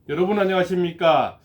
여러분 안녕하십니까?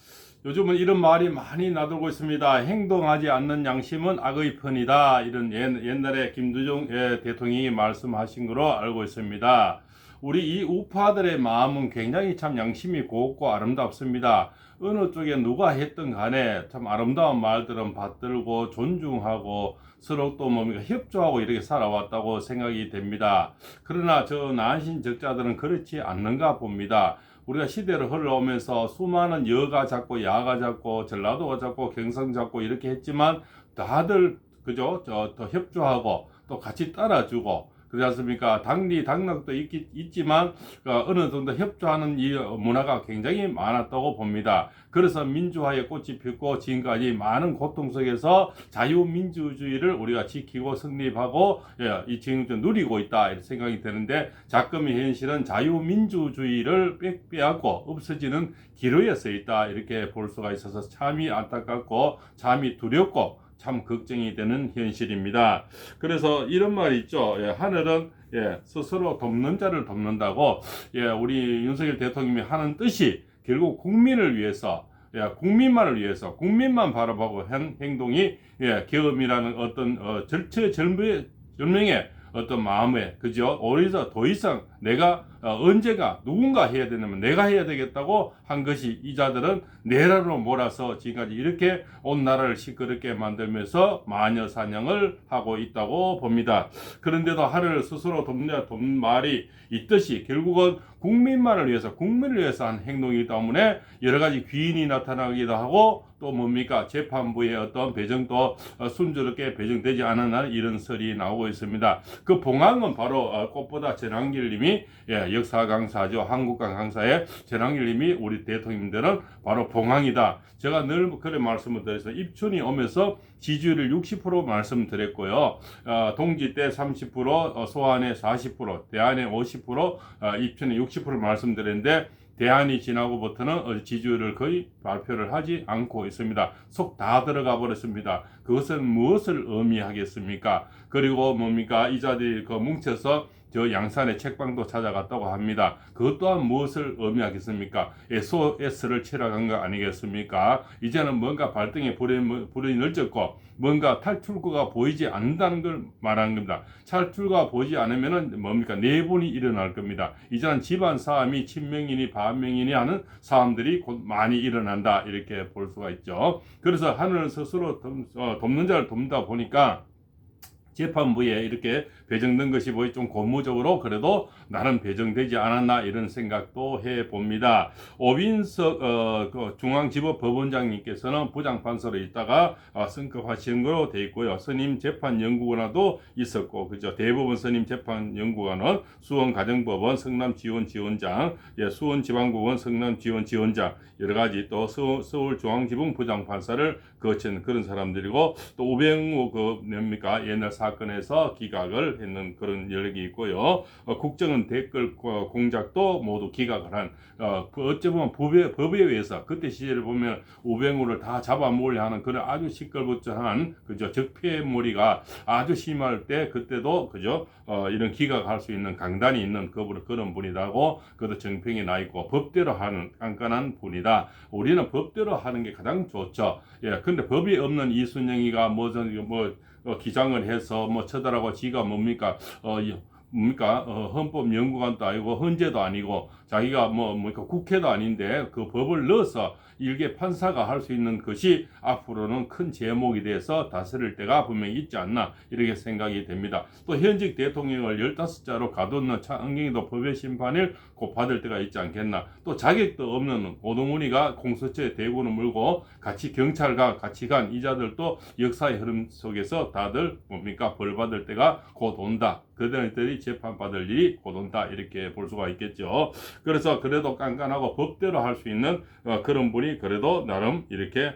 요즘은 이런 말이 많이 나돌고 있습니다. 행동하지 않는 양심은 악의 편이다. 이런 옛날에 김두중 대통령이 말씀하신 거로 알고 있습니다. 우리 이 우파들의 마음은 굉장히 참 양심이 곱고 아름답습니다. 어느 쪽에 누가 했든 간에 참 아름다운 말들은 받들고 존중하고 서로 또 뭡니까 협조하고 이렇게 살아왔다고 생각이 됩니다. 그러나 저 난신 적자들은 그렇지 않는가 봅니다. 우리가 시대를 흘러오면서 수많은 여가 잡고 야가 잡고 전라도가 잡고 경상 잡고 이렇게 했지만 다들 그죠? 더 협조하고 또 같이 따라주고 그렇지 않습니까? 당리 당락도 있지만 어느 정도 협조하는 이 문화가 굉장히 많았다고 봅니다. 그래서 민주화의 꽃이 피고 지금까지 많은 고통 속에서 자유민주주의를 우리가 지키고 성립하고 이 지금 누리고 있다 이렇게 생각이 되는데 자금의 현실은 자유민주주의를 빼앗고 없어지는 기로에 서 있다 이렇게 볼 수가 있어서 참이 안타깝고 참이 두렵고 참 걱정이 되는 현실입니다. 그래서 이런 말이 있죠. 하늘은 스스로 돕는 자를 돕는다고 우리 윤석열 대통령이 하는 뜻이 결국 국민을 위해서 국민만을 위해서 국민만 바라보고 한 행동이 계엄이라는 어떤 절명의 어떤 마음에 그죠? 오히려 더 이상 내가 언제가 누군가 해야 되냐면 내가 해야 되겠다고 한 것이 이자들은 내라로 몰아서 지금까지 이렇게 온 나라를 시끄럽게 만들면서 마녀 사냥을 하고 있다고 봅니다. 그런데도 하늘을 스스로 돕는 말이 있듯이 결국은 국민만을 위해서 국민을 위해서 한 행동이기 때문에 여러 가지 귀인이 나타나기도 하고 또 뭡니까 재판부의 어떤 배정도 순조롭게 배정되지 않은 이런 설이 나오고 있습니다. 그 봉황은 바로 꽃보다 전한길님이 역사 강사죠. 한국강 강사의 전한길님이 우리 대통령들은 바로 봉황이다. 제가 늘 그래 말씀을 드려서 입춘이 오면서 지지율을 60% 말씀드렸고요. 동지 때 30%, 소환에 40%, 대안에 50%, 입춘에 60% 말씀드렸는데 대안이 지나고부터는 지지율을 거의 발표를 하지 않고 있습니다. 속 다 들어가 버렸습니다. 그것은 무엇을 의미하겠습니까? 그리고 뭡니까? 이자들이 뭉쳐서 저 양산의 책방도 찾아갔다고 합니다. 그것 또한 무엇을 의미하겠습니까? SOS를 치러간 거 아니겠습니까? 이제는 뭔가 발등에 불이 늘졌고 뭔가 탈출구가 보이지 않는다는 걸 말하는 겁니다. 탈출구가 보이지 않으면 뭡니까? 내분이 일어날 겁니다. 이제는 집안 싸움이 친명이니 반명이니 하는 싸움들이 곧 많이 일어난다 이렇게 볼 수가 있죠. 그래서 하늘을 스스로 돕는 자를 돕다 보니까 재판부에 이렇게 배정된 것이 보이 좀 고무적으로 그래도 나름 배정되지 않았나 이런 생각도 해봅니다. 오빈석 중앙지법법원장님께서는 부장판사로 있다가 승급하신 거로 되어 있고요. 선임 재판연구원도 있었고 그죠. 대법원 선임 재판연구원은 수원가정법원 성남지원지원장, 수원지방법원 성남지원지원장 여러 가지 또 서울중앙지법 부장판사를 거친 그런 사람들이고 또 우병우 뭡니까 옛날 사건에서 기각을 했는 그런 여력이 있고요. 국정원 댓글 공작도 모두 기각을 한 어찌 보면 법에 의해서 그때 시절을 보면 우병우를 다 잡아먹으려 하는 그런 아주 시끌벅적한 그죠 적폐몰이가 아주 심할 때 그때도 그죠 이런 기각할 수 있는 강단이 있는 그런 분이라고 그도 정평이 나 있고 법대로 하는 깐깐한 분이다. 우리는 법대로 하는 게 가장 좋죠. 근데 법이 없는 이순영이가 기장을 해서 처벌하고 지가 뭡니까 헌법 연구관도 아니고 헌재도 아니고 자기가 국회도 아닌데 그 법을 넣어서 일개 판사가 할 수 있는 것이 앞으로는 큰 제목이 돼서 다스릴 때가 분명히 있지 않나 이렇게 생각이 됩니다. 또 현직 대통령을 15자로 가뒀는 차은경이도 법의 심판을 곧 받을 때가 있지 않겠나. 또 자격도 없는 오동훈이가 공소처에 대구를 물고 같이 경찰과 같이 간 이자들도 역사의 흐름 속에서 다들 벌 받을 때가 곧 온다. 그들이 재판받을 일이 곧 온다 이렇게 볼 수가 있겠죠. 그래서 그래도 깐깐하고 법대로 할 수 있는 그런 분이 그래도 나름 이렇게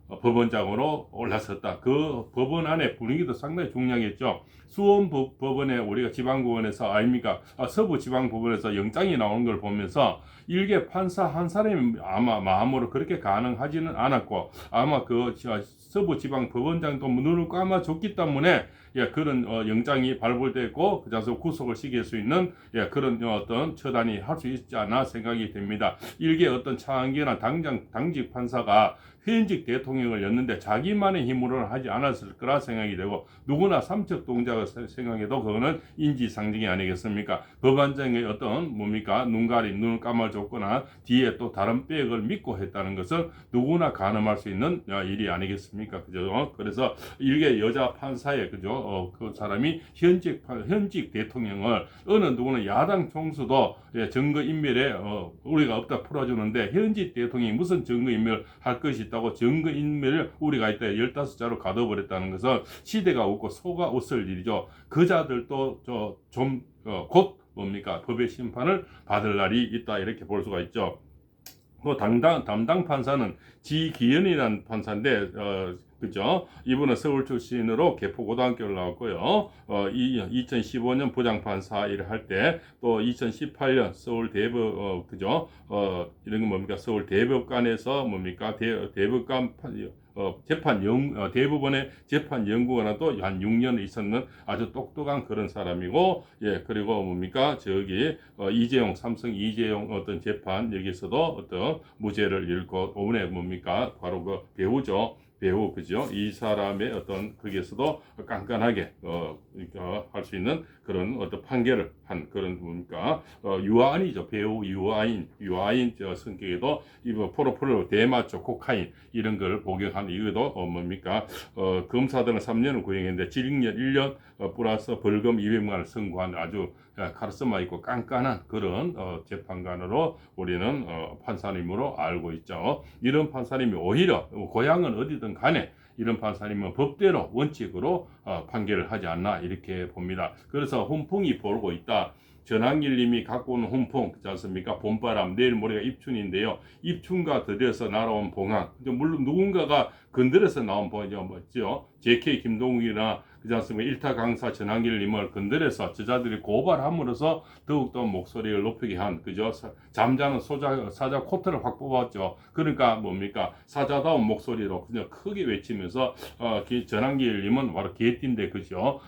법원장으로 올랐었다. 그 법원 안에 분위기도 상당히 중요하겠죠. 수원 법원에 우리가 지방법원에서 아닙니까? 서부 지방법원에서 영장이 나오는 걸 보면서 일개 판사 한 사람이 아마 마음으로 그렇게 가능하지는 않았고 아마 그 서부 지방 법원장도 눈을 감아줬기 때문에 그런 영장이 발부됐고 그래서 구속을 시킬 수 있는 그런 어떤 처단이 할 수 있지 않나 생각이 됩니다. 일개 어떤 차은기나 당직 판사가 현직 대통령을 였는데 자기만의 힘으로는 하지 않았을 거라 생각이 되고 누구나 삼척 동작을 생각해도 그거는 인지상정이 아니겠습니까? 법안장의 어떤 뭡니까 눈을 감아줬거나 뒤에 또 다른 백을 믿고 했다는 것은 누구나 가늠할 수 있는 일이 아니겠습니까? 그죠? 그래서 일개 여자 판사의 그죠? 그 사람이 현직 대통령을 어느 누구는 야당 총수도 증거인멸에 우리가 없다 풀어주는데 현직 대통령이 무슨 증거인멸 할 것이 있다고 증거인멸을 우리가 이때 15자로 가둬버렸다는 것은 시대가 웃고 소가 웃을 일이죠. 그 자들도 곧 뭡니까 법의 심판을 받을 날이 있다 이렇게 볼 수가 있죠. 또 담당 판사는 지기현이라는 판사인데 그죠? 이분은 서울 출신으로 개포고등학교를 나왔고요. 2015년 부장판사 일을 할 때 또 2018년 서울 대법 그죠? 이런 건 뭡니까? 서울 대법관에서 뭡니까? 대법관 대부분의 재판 연구관도 한 6년 있었는 아주 똑똑한 그런 사람이고, 그리고 뭡니까? 삼성 이재용 어떤 재판, 여기서도 어떤 무죄를 잃고, 오늘 뭡니까? 바로 그 배우죠. 배우, 그죠? 이 사람의 어떤, 거기에서도 깐깐하게, 할 수 있는 그런 어떤 판결을 한 그런 뭡니까? 유아인이죠. 배우 유아인 성격에도 이번 포로폴로 대마초 코카인 이런 걸 복용한 이유도 뭡니까? 검사들은 3년을 구형했는데 징역 1년 플러스 벌금 200만 원을 선고한 아주 카리스마 있고 깐깐한 그런 재판관으로 우리는 판사님으로 알고 있죠. 이런 판사님이 오히려 고향은 어디든 간에 이런 판사님은 법대로 원칙으로 판결을 하지 않나 이렇게 봅니다. 그래서 훈풍이 불고 있다. 전한길 님이 갖고 오는 훈풍, 그렇지 않습니까? 봄바람, 내일 모레가 입춘인데요. 입춘과 더뎌서 날아온 봉황. 물론 누군가가 건드려서 나온 봉황이죠. 뭐죠? JK 김동욱이나 그렇지 않습니까? 일타 강사 전한길 님을 건드려서 저자들이 고발함으로써 더욱더 목소리를 높이게 한, 그죠? 잠자는 사자 코트를 확 뽑았죠. 그러니까 뭡니까? 사자다운 목소리로 그냥 크게 외치면서, 전한길 님은 바로 개띠인데, 그죠?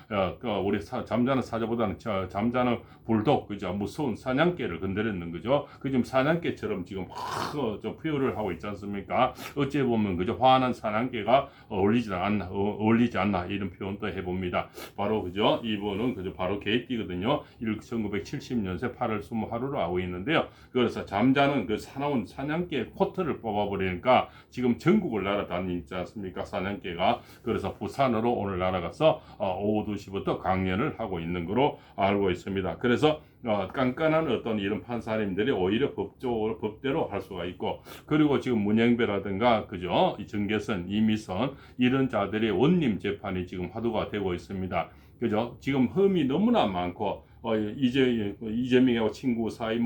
우리 잠자는 사자보다는 잠자는 불독, 그죠? 무서운 사냥개를 건드렸는 거죠. 그 지금 사냥개처럼 지금 좀 표현을 하고 있지 않습니까? 어찌 보면 그죠? 화난 사냥개가 어울리지 않나 이런 표현도 해봅니다. 바로 그죠? 이분은 그죠? 바로 개띠거든요. 1970년생 8월 20하루로 하고 있는데요. 그래서 잠자는 그 사나운 사냥개 코트를 뽑아버리니까 지금 전국을 날아다니지 않습니까? 사냥개가. 그래서 부산으로 오늘 날아가서 오후 2시부터 강연을 하고 있는 거로 알고 있습니다. 그래서 깐깐한 어떤 이런 판사님들이 오히려 법대로 할 수가 있고, 그리고 지금 문영배라든가 그죠? 정계선, 이미선 이런 자들의 원님 재판이 지금 화두가 되고 있습니다. 그죠? 지금 흠이 너무나 많고 이재명하고 친구 사이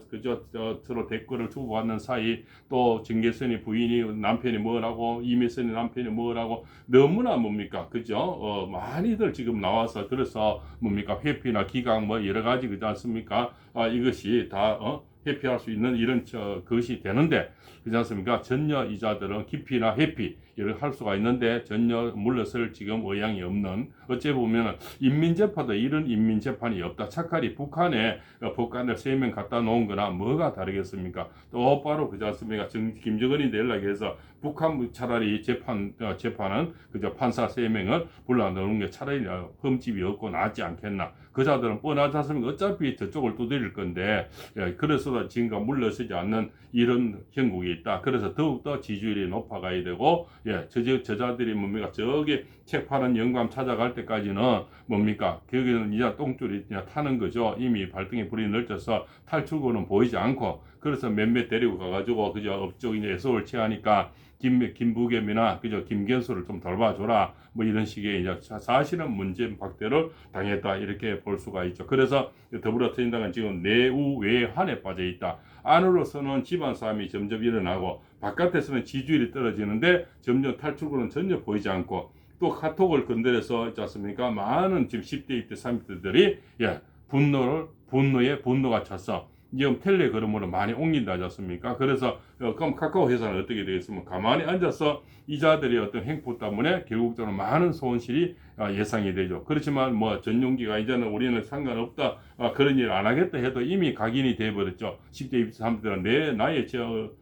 그저 서로 댓글을 주고받는 사이, 또 정계선이 부인이 남편이 뭐라고 이미선이 남편이 뭐라고 너무나 뭡니까 그죠? 많이들 지금 나와서 그래서 뭡니까 회피나 기각 뭐 여러 가지 그지 않습니까? 이것이 다 회피할 수 있는 이런 것이 되는데 그렇지 않습니까? 전혀 이자들은 기피나 회피 이를 할 수가 있는데 전혀 물러설 지금 의향이 없는, 어째 보면 인민재판도 이런 인민재판이 없다. 착하리 북한에 법관을 3명 갖다 놓은 거나 뭐가 다르겠습니까? 똑바로 그렇지 않습니까? 김정은이 연락해서 북한 차라리 재판은 그저 판사 3명을 불러놓는 게 차라리 흠집이 없고 낫지 않겠나. 그 자들은 뻔하지 않습니까? 어차피 저쪽을 두드릴 건데, 그래서 지금과 물러서지 않는 이런 형국이 있다. 그래서 더욱더 지지율이 높아가야 되고, 저자들이 뭡니까? 저기 책 파는 영감 찾아갈 때까지는 뭡니까? 거기는 이제 똥줄이 타는 거죠. 이미 발등에 불이 널쳐서 탈출구는 보이지 않고, 그래서 몇몇 데리고 가가지고, 그저 업적 이제 애소를 취하니까, 김부겸이나 그저 김견수를 좀 돌봐줘라 뭐 이런 식의 이제 사실은 문재인 박대를 당했다 이렇게 볼 수가 있죠. 그래서 더불어민주당은 지금 내우 외환에 빠져 있다. 안으로서는 집안 싸움이 점점 일어나고 바깥에서는 지지율이 떨어지는데 점점 탈출구는 전혀 보이지 않고, 또 카톡을 건드려서 있지 않습니까? 많은 지금 10대, 20대, 30대들이 분노에 분노가 찼어. 지금 텔레그램으로 많이 옮긴다지 않습니까? 그래서 그럼 카카오 회사는 어떻게 되겠습니까? 가만히 앉아서 이자들의 어떤 행포 때문에 결국적으로 많은 손실이 예상이 되죠. 그렇지만 뭐 전용기가 이제는 우리는 상관없다, 그런 일 안 하겠다 해도 이미 각인이 돼버렸죠. 10대, 20대, 30대는 나의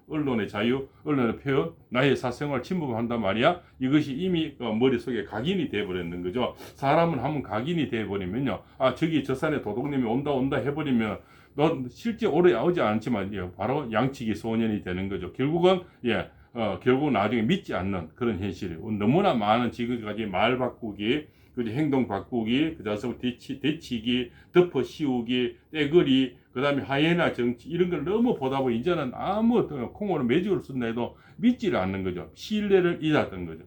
언론의 자유, 언론의 표현, 나의 사생활 침범한단 말이야. 이것이 이미 머릿속에 각인이 돼버렸는 거죠. 사람은 한번 각인이 돼버리면요, 저기 저 산에 도둑님이 온다 해버리면 넌 실제 오래 오지 않지만 바로 양치기 소년이 되는 거죠. 결국은 결국 나중에 믿지 않는 그런 현실이 너무나 많은 지금까지 말 바꾸기, 행동 바꾸기, 그다음에 대치기, 덮어 씌우기, 떼거리, 그다음에 하이에나 정치 이런 걸 너무 보다 보니 이제는 아무 콩으로 매직을 쓴다 해도 믿지를 않는 거죠. 신뢰를 잃었던 거죠.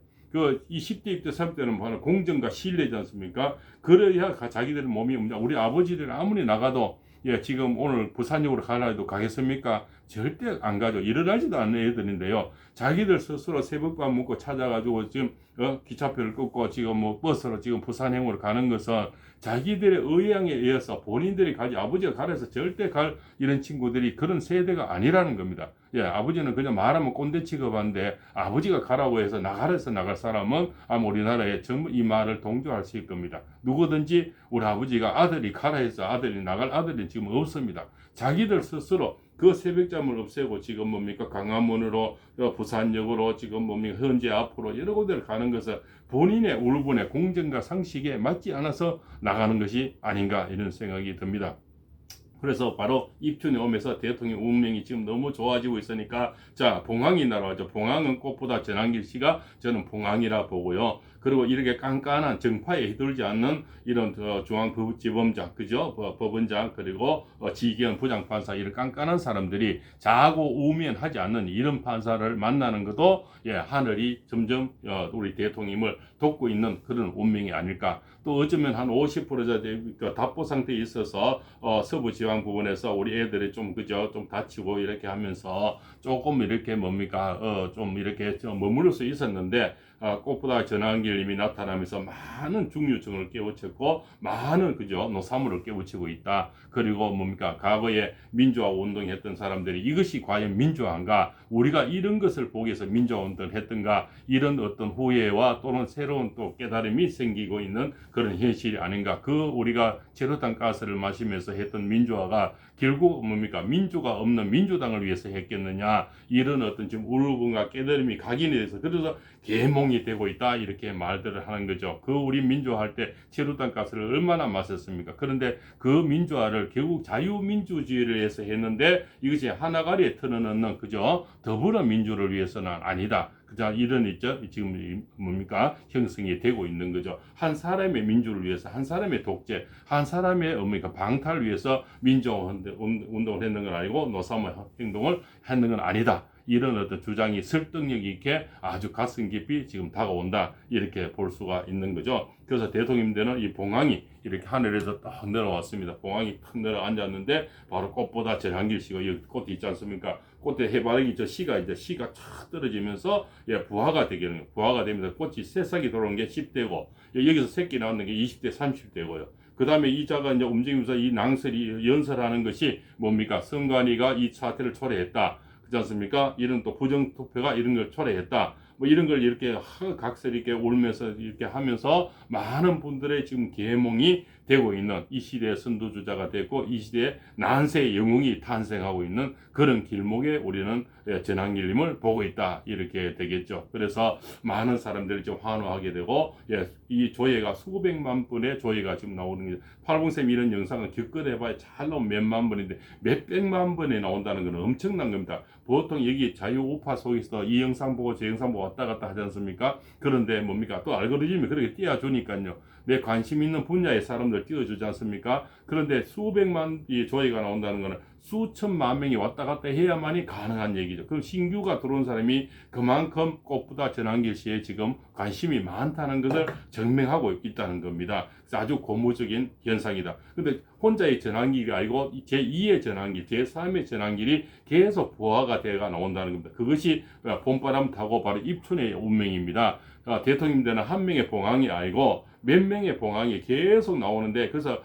이 10대, 20대, 30대는 바로 공정과 신뢰지 않습니까? 그래야 자기들 몸이 우리 아버지들 아무리 나가도 지금 오늘 부산역으로 가라 해도 가겠습니까? 절대 안 가죠. 일어나지도 않는 애들인데요. 자기들 스스로 새벽밥 먹고 찾아가지고 지금 기차표를 끊고 지금 뭐 버스로 지금 부산행으로 가는 것은 자기들의 의향에 의해서 본인들이 가지, 아버지가 가라 해서 절대 갈 이런 친구들이 그런 세대가 아니라는 겁니다. 아버지는 그냥 말하면 꼰대 취급하는데 아버지가 가라고 해서 나가라 해서 나갈 사람은 아마 우리나라에 전부 이 말을 동조할 수 있을 겁니다. 누구든지 우리 아버지가 아들이 가라 해서 아들이 나갈 아들이 지금 없습니다. 자기들 스스로 그 새벽잠을 없애고 지금 뭡니까 광화문으로 부산역으로 지금 뭡니까 현재 앞으로 여러 곳을 가는 것은 본인의 울분의 공정과 상식에 맞지 않아서 나가는 것이 아닌가 이런 생각이 듭니다. 그래서 바로 입춘에 오면서 대통령 운명이 지금 너무 좋아지고 있으니까 자 봉황이 날아왔죠. 봉황은 꽃보다 전한길 씨가 저는 봉황이라 보고요. 그리고 이렇게 깐깐한 정파에 휘둘지 않는 이런 중앙지검장, 그죠? 법원장, 그리고 지기현 부장판사 이런 깐깐한 사람들이 자고 우면하지 않는 이런 판사를 만나는 것도 하늘이 점점 우리 대통령을 돕고 있는 그런 운명이 아닐까. 또 어쩌면 한 50% 답보 상태에 있어서 서부지방 부분에서 우리 애들이 좀 다치고 이렇게 하면서 조금 이렇게 좀 이렇게 머무를 수 있었는데 꽃보다 전환길님이 나타나면서 많은 중류층을 깨우쳤고 많은 노사물을 깨우치고 있다. 그리고 과거에 민주화 운동했던 사람들이 이것이 과연 민주화인가? 우리가 이런 것을 보기 위해서 민주화 운동을 했던가? 이런 어떤 후회와 또는 새로운 또 깨달음이 생기고 있는 그런 현실이 아닌가? 우리가 제로탄 가스를 마시면서 했던 민주화가 결국 민주가 없는 민주당을 위해서 했겠느냐? 이런 어떤 지금 울분과 깨달음이 각인이 돼서 그래서 계몽이 되고 있다 이렇게 말들을 하는 거죠. 우리 민주화할 때 제로탄 가스를 얼마나 마셨습니까? 그런데 그 민주화를 결국 자유민주주의를 위해서 했는데 이것이 하나가리에 틀어넣는 더불어민주를 위해서는 아니다. 이런 지금 형성이 되고 있는 거죠. 한 사람의 민주를 위해서, 한 사람의 독재, 한 사람의 방탈을 위해서 민주화 운동을 했는 건 아니고 노사모 행동을 했는 건 아니다. 이런 어떤 주장이 설득력 있게 아주 가슴 깊이 지금 다가온다 이렇게 볼 수가 있는 거죠. 그래서 대통령님들은 이 봉황이 이렇게 하늘에서 딱 내려왔습니다. 봉황이 탁 내려앉았는데 바로 꽃보다 전한길 씨가 여기 꽃이 있지 않습니까? 꽃에 해바라기 씨가 쫙 떨어지면서 부화가 되겠는 거예요. 부화가 되면서 꽃이 새싹이 돌아오는 게 10대고 여기서 새끼 나오는 게 20대, 30대고요. 그 다음에 이자가 움직이면서 이 낭설이 연설하는 것이 성관이가 이 사태를 초래했다. 그렇지 않습니까? 이런 또 부정투표가 이런 걸 초래했다. 이런 걸 이렇게 각설 있게 울면서 이렇게 하면서 많은 분들의 지금 계몽이 되고 있는 이 시대의 선두주자가 됐고 이 시대의 난세의 영웅이 탄생하고 있는 그런 길목에 우리는 전한길님을 보고 있다 이렇게 되겠죠. 그래서 많은 사람들이 좀 환호하게 되고 이 조회가 수백만 분의 조회가 지금 나오는 게 팔봉쌤 이런 영상은 기껏해봐야 잘 나오면 몇만 분인데 몇백만 분이 나온다는 건 엄청난 겁니다. 보통 여기 자유우파 속에서 이 영상 보고 저 영상 보고 왔다 갔다 하지 않습니까? 그런데 또 알고리즘이 그렇게 띄워주니까요. 내 관심 있는 분야의 사람들 띄워주지 않습니까? 그런데 수백만 조회가 나온다는 것은 수천만 명이 왔다 갔다 해야만이 가능한 얘기죠. 그럼 신규가 들어온 사람이 그만큼 꽃보다 전한길 씨에 지금 관심이 많다는 것을 증명하고 있다는 겁니다. 그래서 아주 고무적인 현상이다. 근데 혼자의 전한길이 아니고 제2의 전한길, 제3의 전한길이 계속 부하가 되어가 나온다는 겁니다. 그것이 봄바람 타고 바로 입춘의 운명입니다. 대통령님들은 한 명의 봉황이 아니고 몇 명의 봉황이 계속 나오는데 그래서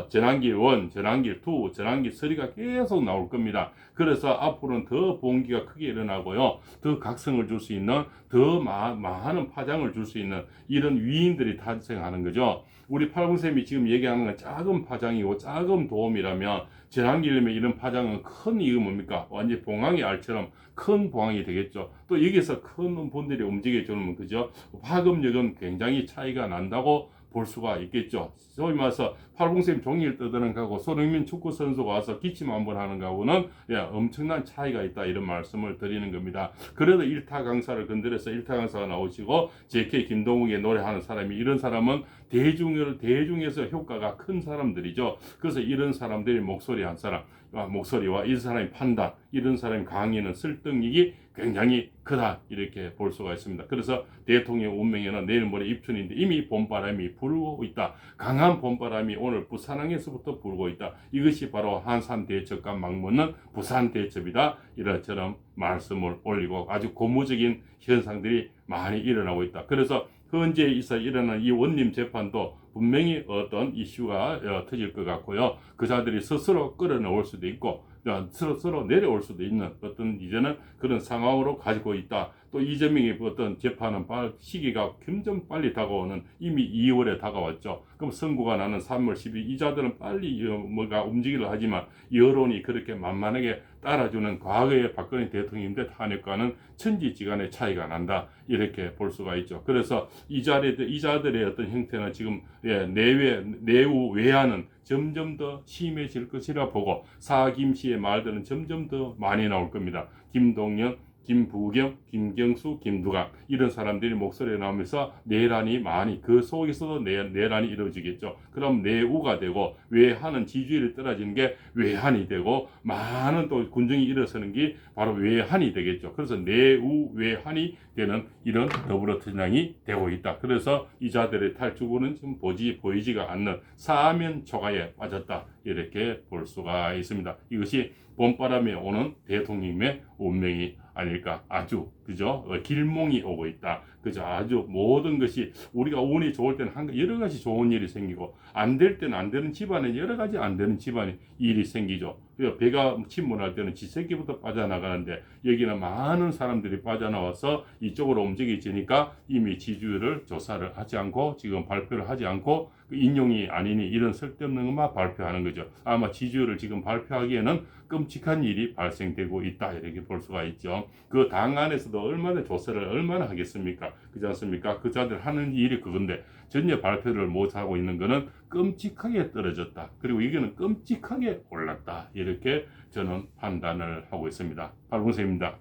전한길 1, 전한길 2, 전한길 3가 계속 계속 나올 겁니다. 그래서 앞으로는 더 봉기가 크게 일어나고요. 더 각성을 줄 수 있는, 더 많은 파장을 줄 수 있는 이런 위인들이 탄생하는 거죠. 우리 팔공쌤이 지금 얘기하는 건 작은 파장이고 작은 도움이라면 재난기름의 이런 파장은 큰 이유 뭡니까? 완전 봉황이 알처럼 큰 봉황이 되겠죠. 또 여기서 큰 분들이 움직여주면 그죠? 파급력은 굉장히 차이가 난다고 볼 수가 있겠죠. 소위 말해서 팔공쌤 종일 떠드는 거하고 손흥민 축구 선수가 와서 기침 한번 하는 거하고는 엄청난 차이가 있다 이런 말씀을 드리는 겁니다. 그래도 일타 강사를 건드려서 일타 강사가 나오시고 JK 김동욱의 노래하는 사람이 이런 사람은 대중에서 효과가 큰 사람들이죠. 그래서 이런 사람들이 목소리 한 사람 목소리와 이 사람의 판단 이런 사람의 강의는 설득력이 굉장히 크다 이렇게 볼 수가 있습니다. 그래서 대통령 운명에는 내일 모레 입춘인데 이미 봄바람이 불고 있다. 강한 봄바람이 오늘 부산항에서부터 불고 있다. 이것이 바로 한산 대첩과 맞먹는 부산 대첩이다. 이런처럼 말씀을 올리고 아주 고무적인 현상들이 많이 일어나고 있다. 그래서 현재 있어 일어난 이 원님 재판도 분명히 어떤 이슈가 터질 것 같고요. 그자들이 스스로 끌어내올 수도 있고 스스로 내려올 수도 있는 어떤 이제는 그런 상황으로 가지고 있다. 또 이재명의 어떤 재판은 시기가 점점 빨리 다가오는 이미 2월에 다가왔죠. 그럼 선고가 나는 3월 10일 이자들은 빨리 뭐가 움직이려 하지만 여론이 그렇게 만만하게 따라주는 과거의 박근혜 대통령인데 탄핵과는 천지지간의 차이가 난다. 이렇게 볼 수가 있죠. 그래서 이자들의 어떤 형태는 지금 내후 외환은 점점 더 심해질 것이라 보고 사김씨의 말들은 점점 더 많이 나올 겁니다. 김동연, 김부겸, 김경수, 김두각 이런 사람들이 목소리에 나오면서 내란이 많이 그 속에서도 내란이 이루어지겠죠. 그럼 내우가 되고 외환은 지지율이 떨어지는 게 외환이 되고 많은 또 군중이 일어서는 게 바로 외환이 되겠죠. 그래서 내우 외환이 되는 이런 더불어 전향이 되고 있다. 그래서 이자들의 탈주구는 지금 보이지가 않는 사면 초가에 빠졌다. 이렇게 볼 수가 있습니다. 이것이 봄바람에 오는 대통령의 운명이 아닐까. 아주 그죠? 길몽이 오고 있다. 그죠? 아주 모든 것이 우리가 운이 좋을 때는 여러 가지 좋은 일이 생기고 안 될 때는 안 되는 집안에 여러 가지 안 되는 집안에 일이 생기죠. 배가 침몰할 때는 지새끼부터 빠져나가는데 여기는 많은 사람들이 빠져나와서 이쪽으로 움직여지니까 이미 지지율을 조사를 하지 않고 지금 발표를 하지 않고 인용이 아니니 이런 쓸데없는 것만 발표하는 거죠. 아마 지지율을 지금 발표하기에는 끔찍한 일이 발생되고 있다 이렇게 볼 수가 있죠. 그 당 안에서도 얼마나 조사를 얼마나 하겠습니까? 그렇지 않습니까? 그 자들 하는 일이 그건데 전혀 발표를 못하고 있는 것은 끔찍하게 떨어졌다. 그리고 이거는 끔찍하게 올랐다. 이렇게 저는 판단을 하고 있습니다. 박문세입니다.